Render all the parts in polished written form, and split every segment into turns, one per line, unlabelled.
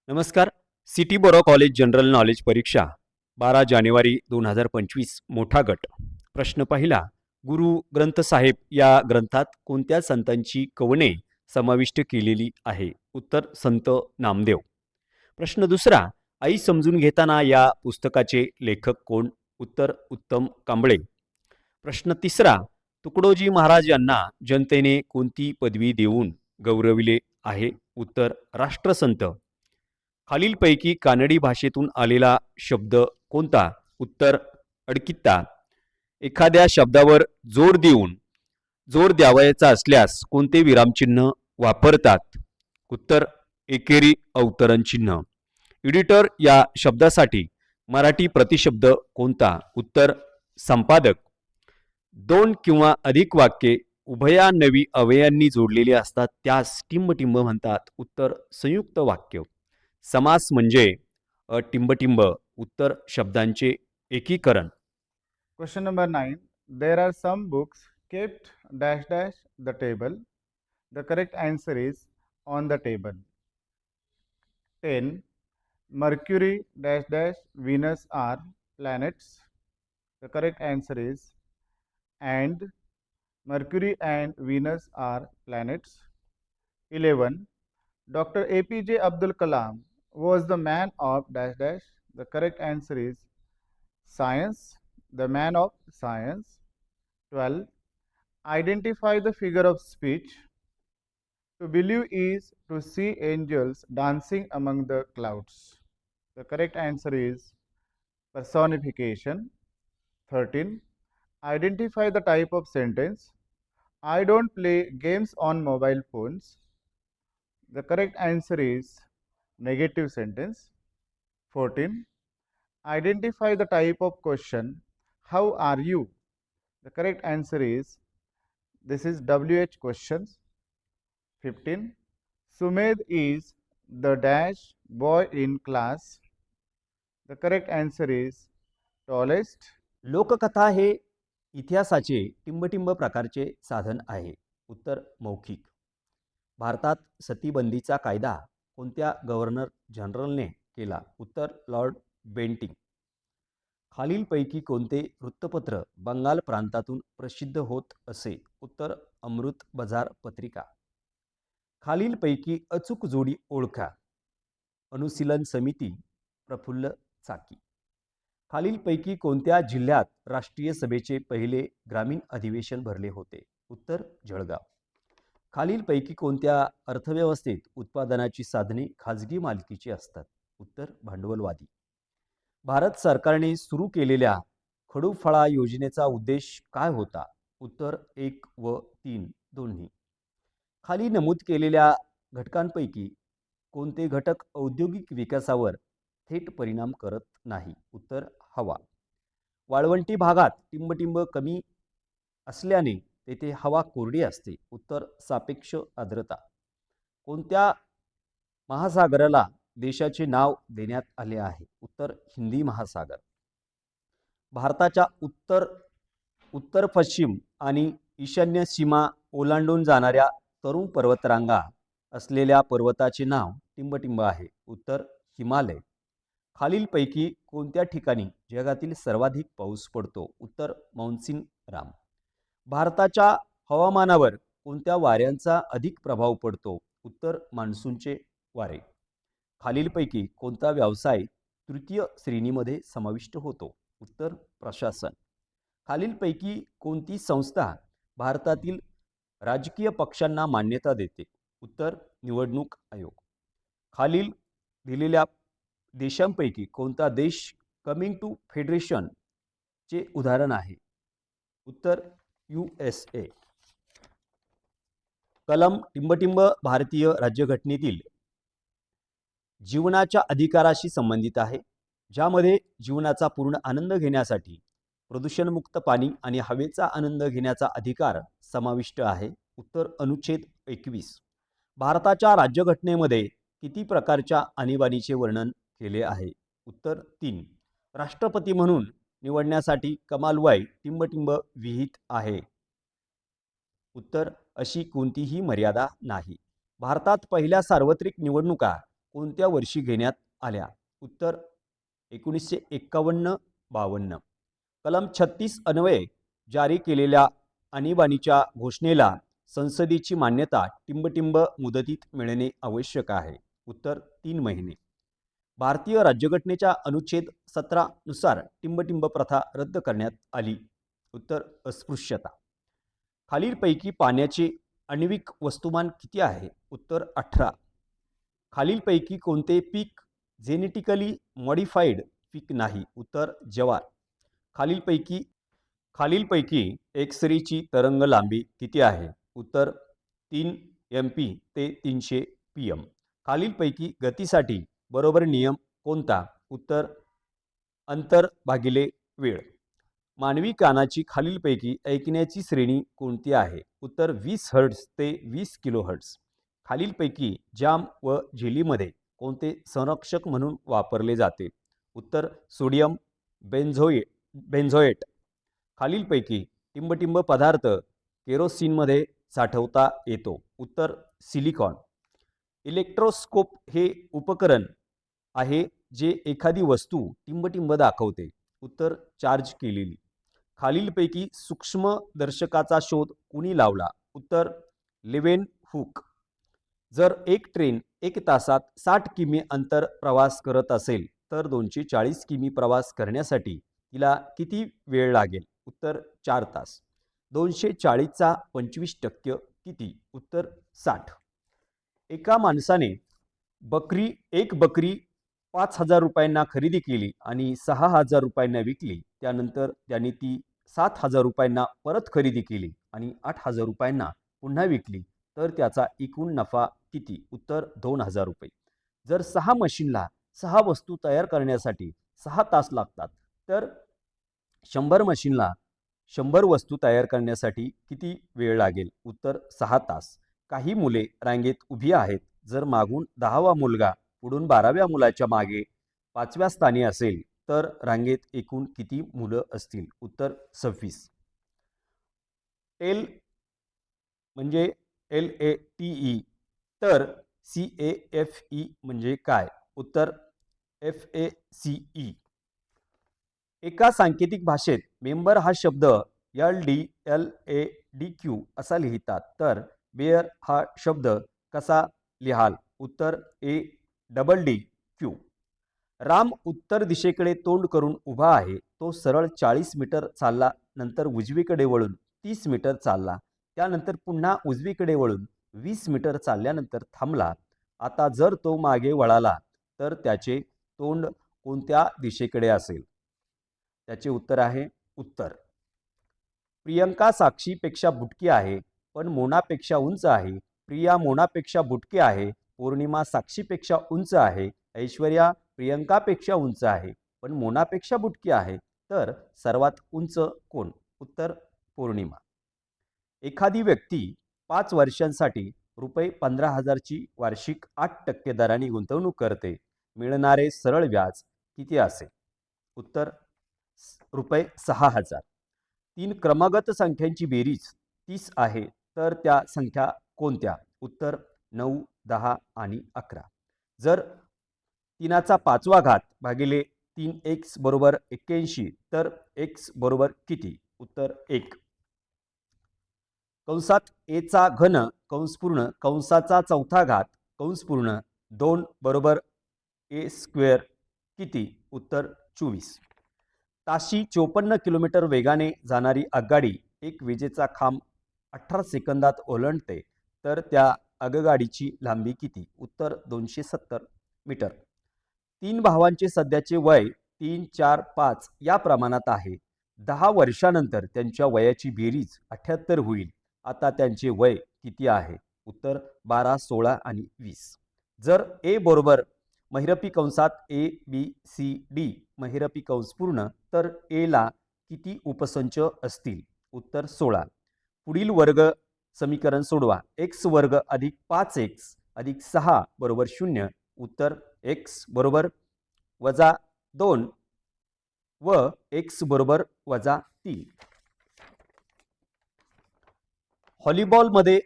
नमस्कार. City borough college general knowledge परीक्षा 12 जानेवारी 2025 मोठा गट. प्रश्न पहिला. गुरु ग्रंथ साहेब या ग्रंथात कोणत्या संतांची कवने समाविष्ट केलेली आहे? उत्तर संत नामदेव. प्रश्न दुसरा. आई समजून घेताना या पुस्तकाचे लेखक कोण? उत्तर उत्तम कांबळे. प्रश्न तिसरा. तुकडोजी महाराज यांना जनतेने कोणती पदवी देऊन गौरविले आहे? उत्तर राष्ट्रसंत. खालीलपैकी कानडी भाषेतून आलेला शब्द कोणता? उत्तर अडकित्ता. एखाद्या शब्दावर जोर द्यावयाचा असल्यास कोणते विरामचिन्ह वापरतात? उत्तर एकेरी अवतरण चिन्ह. एडिटर या शब्दासाठी मराठी प्रतिशब्द कोणता? उत्तर संपादक. दोन किंवा अधिक वाक्ये उभयान्वयी अवयांनी जोडलेली असतात त्यास टिंबटिंब म्हणतात. उत्तर संयुक्त वाक्य. समास म्हणजे टिंबटिंब. उत्तर शब्दांचे एकीकरण.
Question number 9. There are some books kept dash dash the table. The correct answer is on the table. 10. Mercury dash dash Venus are planets. The correct answer is and Mercury and Venus are planets. 11. Dr. APJ Abdul Kalam was the man of dash dash. The correct answer is science, the man of science. 12. Identify the figure of speech. To believe is to see angels dancing among the clouds. The correct answer is personification. 13. Identify the type of sentence. I don't play games on mobile phones. The correct answer is negative sentence. 14. Identify the type of question. How are you? The correct answer is this is WH questions. 15. Sumed is the dash boy in class. The correct answer is tallest.
लोककथा हे इतिहासाचे टिंबटिंब प्रकारचे साधन आहे. उत्तर मौखिक. भारतात सतीबंदीचा कायदा कोणत्या गव्हर्नर जनरलने केला? उत्तर लॉर्ड बेंटिंक. खालीलपैकी कोणते वृत्तपत्र बंगाल प्रांतातून प्रसिद्ध होत असे? उत्तर अमृत बाजार पत्रिका. खालीलपैकी अचूक जोडी ओळखा. अनुशीलन समिती प्रफुल्ल चाकी. खालीलपैकी कोणत्या जिल्ह्यात राष्ट्रीय सभेचे पहिले ग्रामीण अधिवेशन भरले होते? उत्तर जळगाव. खालीलपैकी कोणत्या अर्थव्यवस्थेत उत्पादनाची साधने खाजगी मालकीची असतात? उत्तर भांडवलवादी. भारत सरकारने सुरू केलेल्या खडूफळा योजनेचा उद्देश काय होता? उत्तर 1 व 3 दोन्ही. खाली नमूद केलेल्या घटकांपैकी कोणते घटक औद्योगिक विकासावर थेट परिणाम करत नाही? उत्तर हवा. वाळवंटी भागात टिंबटिंब कमी असल्याने तेथे हवा कोरडी असते. उत्तर सापेक्ष आर्द्रता. कोणत्या महासागराला देशाचे नाव देण्यात आले आहे? उत्तर हिंदी महासागर. भारताच्या उत्तर पश्चिम आणि ईशान्य सीमा ओलांडून जाणाऱ्या तरुण पर्वतरांगा असलेल्या पर्वताचे नाव टिंबटिंब आहे. उत्तर हिमालय. खालीलपैकी कोणत्या ठिकाणी जगातील सर्वाधिक पाऊस पडतो? उत्तर मॉन्सून राम. भारताच्या हवामानावर कोणत्या वाऱ्यांचा अधिक प्रभाव पडतो? उत्तर मान्सूनचे वारे. खालीलपैकी कोणता व्यवसाय तृतीय श्रेणीमध्ये समाविष्ट होतो? उत्तर प्रशासन. खालीलपैकी कोणती संस्था भारतातील राजकीय पक्षांना मान्यता देते? उत्तर निवडणूक आयोग. खालील दिलेल्या देशांपैकी कोणता देश कमिंग टू फेडरेशन चे उदाहरण आहे? उत्तर USA. कलम टिंबटिंब भारतीय राज्यघटनेतील जीवनाच्या अधिकाराशी संबंधित आहे, ज्यामध्ये जीवनाचा पूर्ण आनंद घेण्यासाठी प्रदूषणमुक्त पाणी आणि हवेचा आनंद घेण्याचा अधिकार समाविष्ट आहे. उत्तर अनुच्छेद 21. भारताच्या राज्यघटनेमध्ये किती प्रकारच्या आणीबाणीचे वर्णन केले आहे? उत्तर 3. राष्ट्रपती म्हणून निवडण्यासाठी कमाल वय टिंबटिंब विहित आहे. उत्तर अशी कोणतीही मर्यादा नाही. भारतात पहिल्या सार्वत्रिक निवडणुका कोणत्या वर्षी घेण्यात आल्या? उत्तर 1951-52. कलम 36 अन्वये जारी केलेल्या आणीबाणीच्या घोषणेला संसदेची मान्यता टिंबटिंब मुदतीत मिळणे आवश्यक आहे. उत्तर 3 महिने. भारतीय राज्यघटनेच्या अनुच्छेद 17 नुसार टिंबटिंब प्रथा रद्द करण्यात आली. उत्तर अस्पृश्यता. खालीलपैकी पाण्याचे आण्विक वस्तुमान किती आहे? उत्तर 18. खालीलपैकी कोणते पीक जेनेटिकली मॉडिफाईड पीक नाही? उत्तर ज्वार. खालीलपैकी एक्स-रेची तरंग लांबी किती आहे? उत्तर 3 MP ते 300 PM. खालीलपैकी गतीसाठी बरोबर नियम कोणता? उत्तर अंतर भागिले वेळ. मानवी कानाची खालीलपैकी ऐकण्याची श्रेणी कोणती आहे? उत्तर 20 हर्ट्झ ते 20 किलोहर्ट्झ. खालीलपैकी जाम व जेलीमध्ये कोणते संरक्षक म्हणून वापरले जाते? उत्तर सोडियम बेन्झोएट. खालीलपैकी टिंबटिंब पदार्थ केरोसिनमध्ये साठवता येतो? उत्तर सिलिकॉन. इलेक्ट्रोस्कोप हे उपकरण आहे जे एखादी वस्तू टिंबटिंब दाखवते? उत्तर चार्ज केलेली. खालीलपैकी सूक्ष्मदर्शकाचा शोध कुणी लावला? उत्तर लेवेनहुक. जर एक ट्रेन 1 तासात 60 किमी अंतर प्रवास करत असेल तर 240 किमी प्रवास करण्यासाठी तिला किती वेळ लागेल? उत्तर 4 तास. 240चा 25% किती? उत्तर 60. एका माणसाने एक बकरी 5,000 रुपयांना खरेदी केली आणि 6,000 रुपयांना विकली. त्यानंतर त्यांनी ती 7,000 रुपयांना परत खरेदी केली आणि 8,000 रुपयांना पुन्हा विकली. तर त्याचा एकूण नफा किती? उत्तर 2,000 रुपये. जर 6 मशीनला 6 वस्तू तयार करण्यासाठी 6 तास लागतात तर 100 मशीनला 100 वस्तू तयार करण्यासाठी किती वेळ लागेल? उत्तर 6 तास. काही मुले रांगेत उभी आहेत. जर मागून 10वा मुलगा पुढून 12व्या मुलाच्या मागे 5व्या स्थानी असेल तर रांगेत एकूण किती मुलं असतील? उत्तर 26. एल म्हणजे LATE तर CAFE म्हणजे काय? उत्तर FACE. एका सांकेतिक भाषेत मेंबर हा शब्द LDLADQ असा लिहितात तर बेअर हा शब्द कसा लिहाल? उत्तर ADDQ. राम उत्तर दिशेकडे तोंड करून उभा आहे. तो सरळ 40 मीटर चालला, नंतर उजवीकडे वळून 30 मीटर चालला, त्यानंतर पुन्हा उजवीकडे वळून 20 मीटर चालल्यानंतर थांबला. आता जर तो मागे वळाला तर त्याचे तोंड कोणत्या दिशेकडे असेल? त्याचे उत्तर आहे उत्तर. प्रियंका साक्षीपेक्षा बुटकी आहे पण मोनापेक्षा उंच आहे. प्रिया मोनापेक्षा बुटकी आहे. पौर्णिमा साक्षीपेक्षा उंच आहे. ऐश्वर्या प्रियंकापेक्षा उंच आहे पण मोनापेक्षा बुटकी आहे. तर सर्वात उंच कोण? उत्तर पौर्णिमा. एखादी व्यक्ती 5 वर्षांसाठी रुपये 15,000ची वार्षिक 8% दराने गुंतवणूक करते. मिळणारे सरळ व्याज किती असेल? उत्तर रुपये 6,000. 3 क्रमागत संख्यांची बेरीज 30 आहे तर त्या संख्या कोणत्या? उत्तर 9, 10 आणि 11. जर 3चा 5वा घात भागिले 3x बरोबर 81 तर x बरोबर किती? उत्तर 1. कंसात a चा घन कंस पूर्ण कंसाचा 4था घात कंस पूर्ण 2 बरोबर a स्क्वेअर किती? उत्तर 24. ताशी 54 किलोमीटर वेगाने जाणारी आगगाडी एक विजेचा खांब 18 सेकंदात ओलांडते तर त्या आगगाडीची लांबी किती? उत्तर 270 मीटर. 3 भावांचे सध्याचे वय 3, 4, 5 या प्रमाणात आहे. 10 वर्षानंतर त्यांच्या वयाची बेरीज 78 होईल. आता त्यांचे वय किती आहे? उत्तर 12, 16 आणि 20. जर a बरोबर महिरपी कंसात ABCD महिरपी कंस पूर्ण तर a ला किती उपसंच असतील? उत्तर 16. पुढील वर्ग समीकरण सोडवा. x वर्ग अधिक 5x अधिक 6 बरोबर 0. उत्तर x बरोबर -2 व x बरोबर -3. व्हॉलीबॉलमध्ये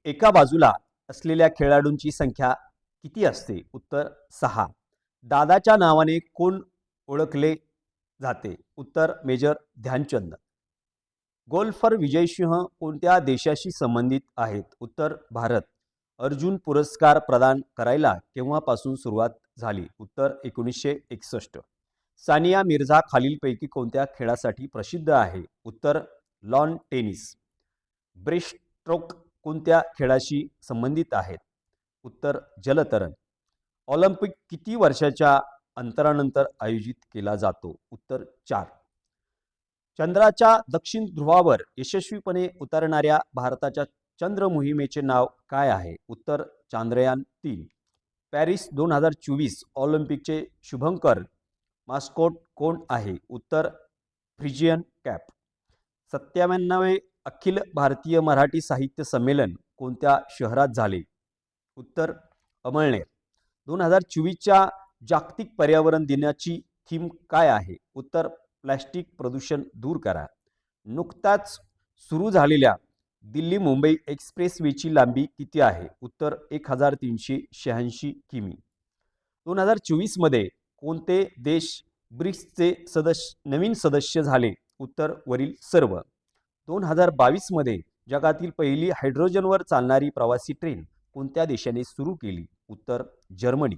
एका बाजूला असलेल्या खेळाडूंची संख्या किती असते? उत्तर 6. दादाच्या नावाने कोण ओळखले जाते? उत्तर मेजर ध्यानचंद. गोल्फर विजय सिंह कोणत्या देशाशी संबंधित आहेत? उत्तर भारत. अर्जुन पुरस्कार प्रदान करायला केव्हापासून सुरुवात झाली? उत्तर 1961. सानिया मिर्झा खालीलपैकी कोणत्या खेळासाठी प्रसिद्ध आहे? उत्तर लॉन टेनिस. ब्रेस्टस्ट्रोक कोणत्या खेळाशी संबंधित आहेत? उत्तर जलतरण. ऑलिम्पिक किती वर्षाच्या अंतरानंतर आयोजित केला जातो? उत्तर 4. चंद्राच्या दक्षिण ध्रुवावर यशस्वीपणे उतरणाऱ्या भारताच्या चंद्र मोहिमेचे नाव काय आहे? उत्तर चांद्रयान-3. पॅरिस 2024 ऑलिम्पिकचे शुभंकर मास्कोट कोण आहे? उत्तर फ्रिजियन कॅप. 97वे अखिल भारतीय मराठी साहित्य संमेलन कोणत्या शहरात झाले? उत्तर अमळनेर. 2024च्या जागतिक पर्यावरण दिनाची थीम काय आहे? उत्तर प्लास्टिक प्रदूषण दूर करा. नुकताच सुरू झालेल्या दिल्ली मुंबई एक्सप्रेसवेची लांबी किती आहे? उत्तर 1386 किमी. 2024 मध्ये कोणते देश ब्रिक्सचे नवीन सदस्य झाले? उत्तर वरील सर्व. 2022 मध्ये जगातील पहिली हायड्रोजनवर चालणारी प्रवासी ट्रेन कोणत्या देशाने सुरू केली? उत्तर जर्मनी.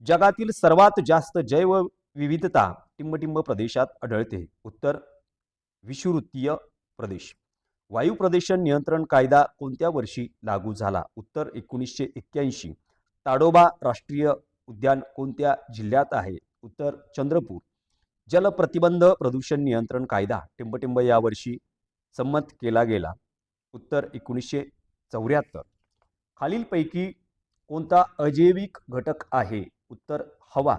जगातील सर्वात जास्त जैवविविधता टिंबटिंब प्रदेशात आढळते? उत्तर विषुववृत्तीय प्रदेश. वायू प्रदूषण नियंत्रण कायदा कोणत्या वर्षी लागू झाला? उत्तर 1981. ताडोबा राष्ट्रीय उद्यान कोणत्या जिल्ह्यात आहे? उत्तर चंद्रपूर. जल प्रतिबंध प्रदूषण नियंत्रण कायदा टिंबटिंब या वर्षी संमत केला गेला? उत्तर 1974. खालीलपैकी कोणता अजैविक घटक आहे? उत्तर हवा.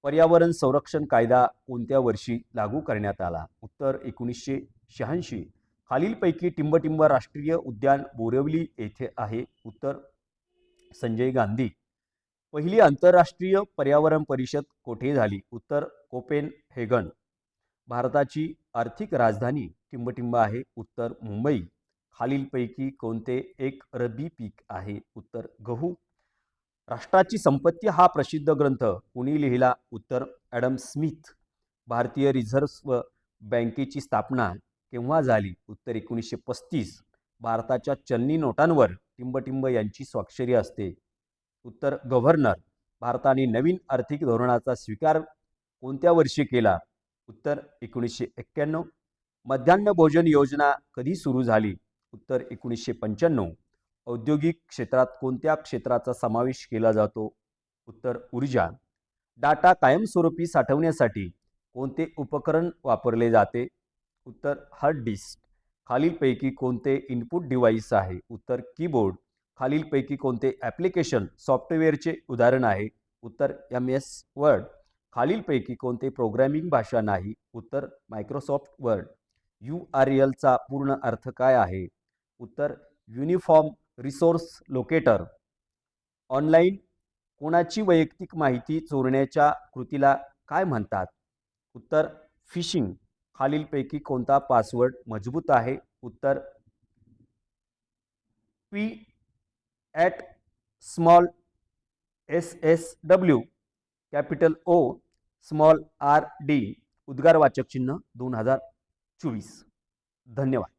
पर्यावरण संरक्षण कायदा कोणत्या वर्षी लागू करण्यात आला? उत्तर 1986. खालीलपैकी टिंबटिंब राष्ट्रीय उद्यान बोरिवली येथे आहे? उत्तर संजय गांधी. पहिली आंतरराष्ट्रीय पर्यावरण परिषद कोठे झाली? उत्तर कोपेनहेगन. भारताची आर्थिक राजधानी टिंबटिंब आहे? उत्तर मुंबई. खालीलपैकी कोणते एक रब्बी पीक आहे? उत्तर गहू. राष्ट्राची संपत्ती हा प्रसिद्ध ग्रंथ कोणी लिहिला? उत्तर ॲडम स्मिथ. भारतीय रिझर्व्ह बँकेची स्थापना केव्हा झाली? उत्तर 1935. भारताच्या चलनी नोटांवर टिंबटिंब यांची स्वाक्षरी असते? उत्तर गव्हर्नर. भारताने नवीन आर्थिक धोरणाचा स्वीकार कोणत्या वर्षी केला? उत्तर 1991. मध्यान्ह भोजन योजना कधी सुरू झाली? उत्तर 1995. औद्योगिक क्षेत्रात कोणत्या क्षेत्राचा समावेश केला जातो? उत्तर ऊर्जा. डाटा कायमस्वरूपी साठवण्यासाठी कोणते उपकरण वापरले जाते? उत्तर हार्ड डिस्क. खालीलपैकी कोणते इनपुट डिव्हाइस आहे? उत्तर कीबोर्ड. खालीलपैकी कोणते ॲप्लिकेशन सॉफ्टवेअरचे उदाहरण आहे? उत्तर MS वर्ड. खालीलपैकी कोणते प्रोग्रॅमिंग भाषा नाही? उत्तर मायक्रोसॉफ्ट वर्ड. URLचा पूर्ण अर्थ काय आहे? उत्तर युनिफॉर्म रिसोर्स लोकेटर. ऑनलाईन कोणाची वैयक्तिक माहिती चोरण्याच्या कृतीला काय म्हणतात? उत्तर फिशिंग. खालीलपैकी कोणता पासवर्ड मजबूत आहे? उत्तर P@SSW capital O small RD उद्गारवाचक चिन्ह 2024. धन्यवाद.